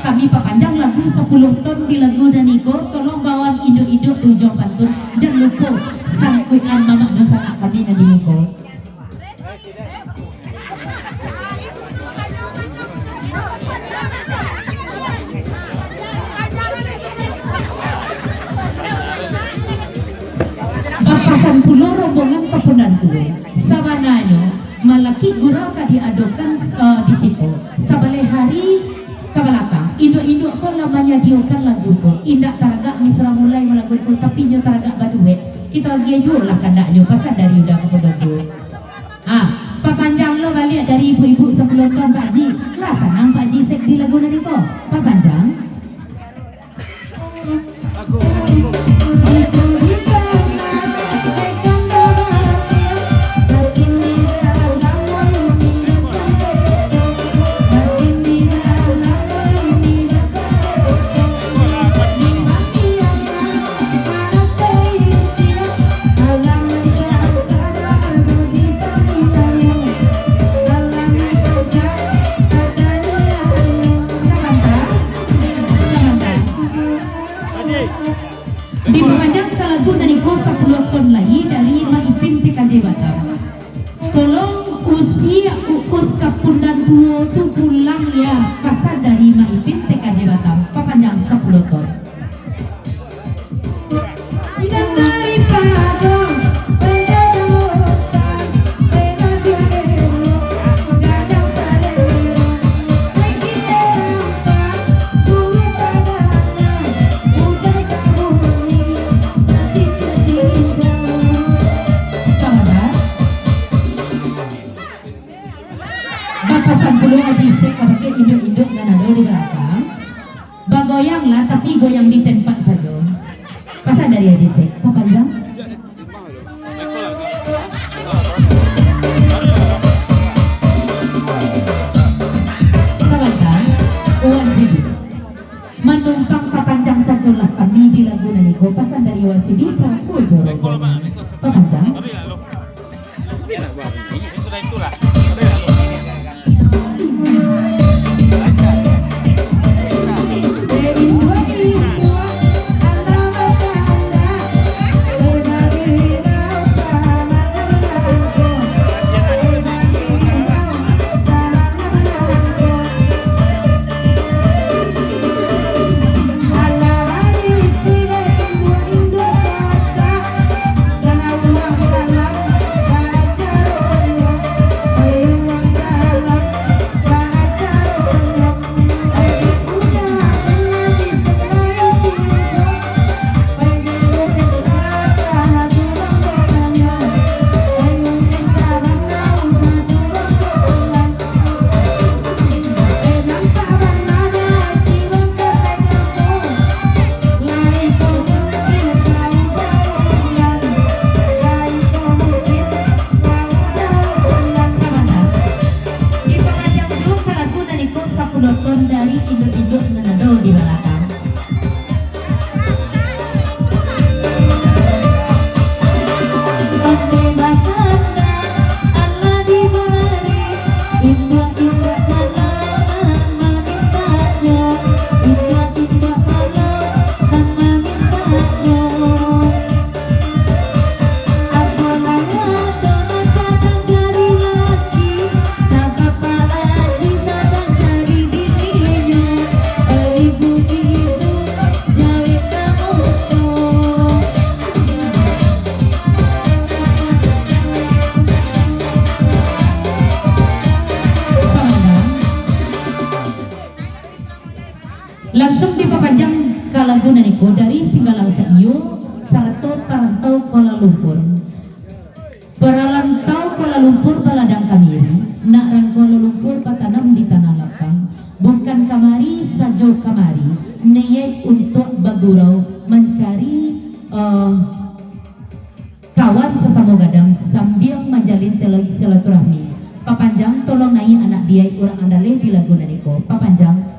Kami papanjang lagu 10 ton di lagu Daniko. Tolong bawa induk-induk tujuh pantun. Jangan lupa sangkuikan mama dosa nak kami nadi muko. Bapasan pulo rombongan kapunan tuwe. Sabananya malaki gurau ka diadokan di situ. Sabalai hari kabalaka induk-induk ko lamanya diokan lagu ko indak taragak misra mulai melagu ko tapi nyo taragak baduet kita lagi aja lah kandaknya pasal dari udah kepodoku papanjang lo balik dari ibu-ibu 10 tahun Pak Ji lah senang Pak Ji sek di lagu nani ko papanjang dipanjang lagu dari kosa 10 ton lagi dari Maipin PKJ Batam. Tolong usia ukus kapundan tua tu pulang ya pasal dari Maipin PKJ Batam. Papanjang 10 ton. Dan daripada bapasan bulu aji sek pakai induk-induk dan ada di belakang bagoyang lah tapi goyang di tempat saja pasal dari aji sek papanjang sabantan uang sidi menumpang papanjang sajalah kami di lagu naniko pasal dari uang sidi saku jorong papanjang Langsung dipapanjang kalagunan niko dari Singgalang sa iyo sarto parantau Kuala Lumpur. Peralantau Kuala Lumpur baladang kamiri, nak rang Kuala Lumpur patanam di tanah lapang. Bukan kamari sajo kamari, niat untuk bagurau mencari kawan sesama gadang sambil menjalin tali silaturahmi. Papanjang tolong naik anak biaya orang andaleh di Laguna niko. Papanjang.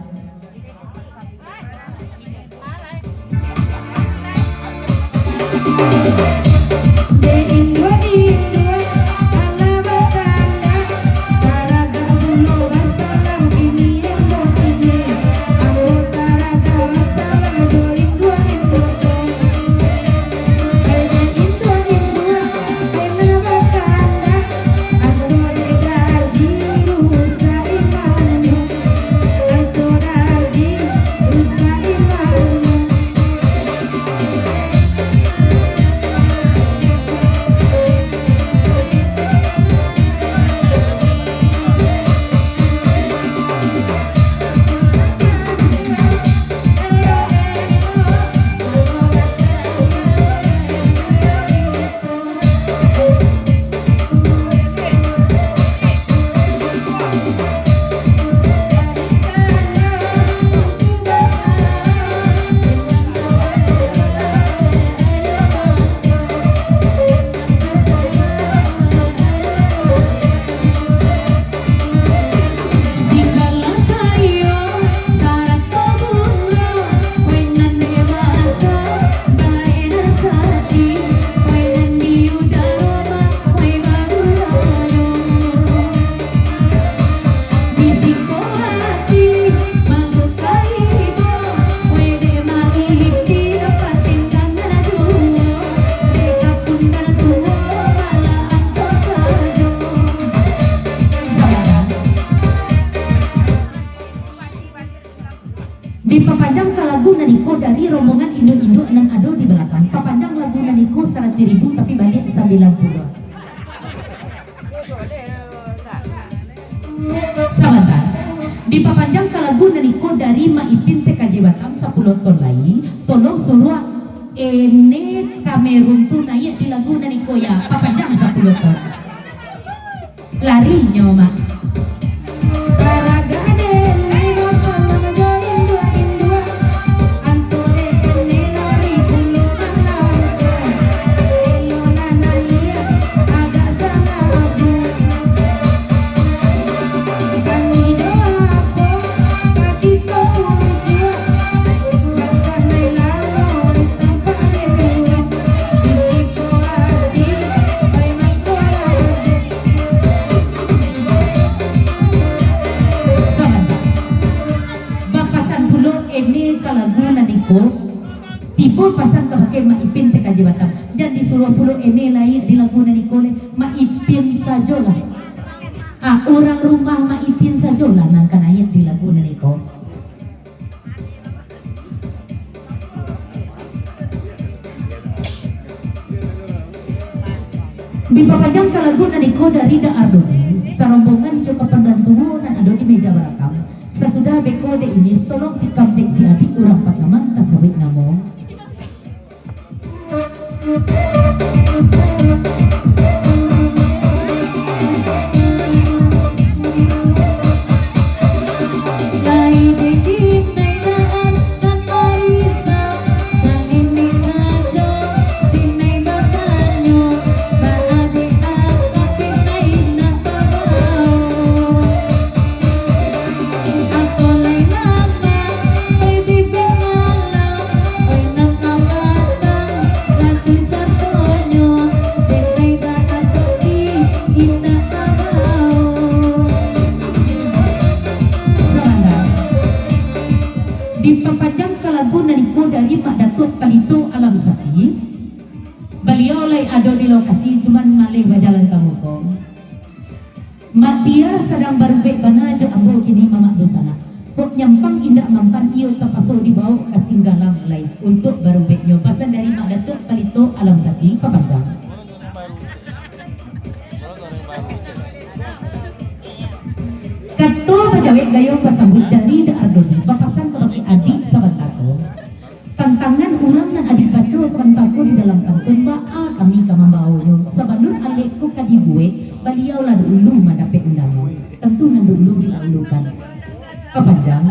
Dipapanjang ke Laguna niko dari rombongan Indo-Indo nan ado di belakang. Papanjang Laguna niko 100.000 tapi balik 90. Sebentar. Dipapanjang ke Laguna niko dari Maipin TKJ Batam 10 ton lagi. Tolong suruh ene Kamerun tu naik di Laguna niko ya. Papanjang 10 ton. Lari nyawa mak. Tipe pasang kepakai Maipin TKJ Batam. Jangan disuruh pulau ini lain di Laguna Nikole Maipin sajalah. Orang rumah Maipin sajalah nangkan ayat di Laguna Nikole. Di Papajang ke Laguna Nikole dari Daardoni, serombongan cukup pendantuan dan ado di meja belakang. Sesudah beko de ini tolong tikam dek si adik orang pasaman tasawit namo. Beliau lay ada di lokasi cuman malih bajalan kamu kong. Mak dia sedang berbek bana jo ambo kini mamak dosana. Kok nyampang indak mampan iyo terpasol dibawa ke Singgalang lay untuk berbeknya. Pasan dari Mak Datuk Palito Alam Sati Papajang. Kato pajawet gayong pasambut dari Daardoni. Papasan kalau adik Tantangan orang dan adik baco sebentarku di dalam pantun kami kamambauyo sabanur alekku kadibue beliau lah dulu mendapat undangan tentu nandu dulu dilaulukan. Apa jam?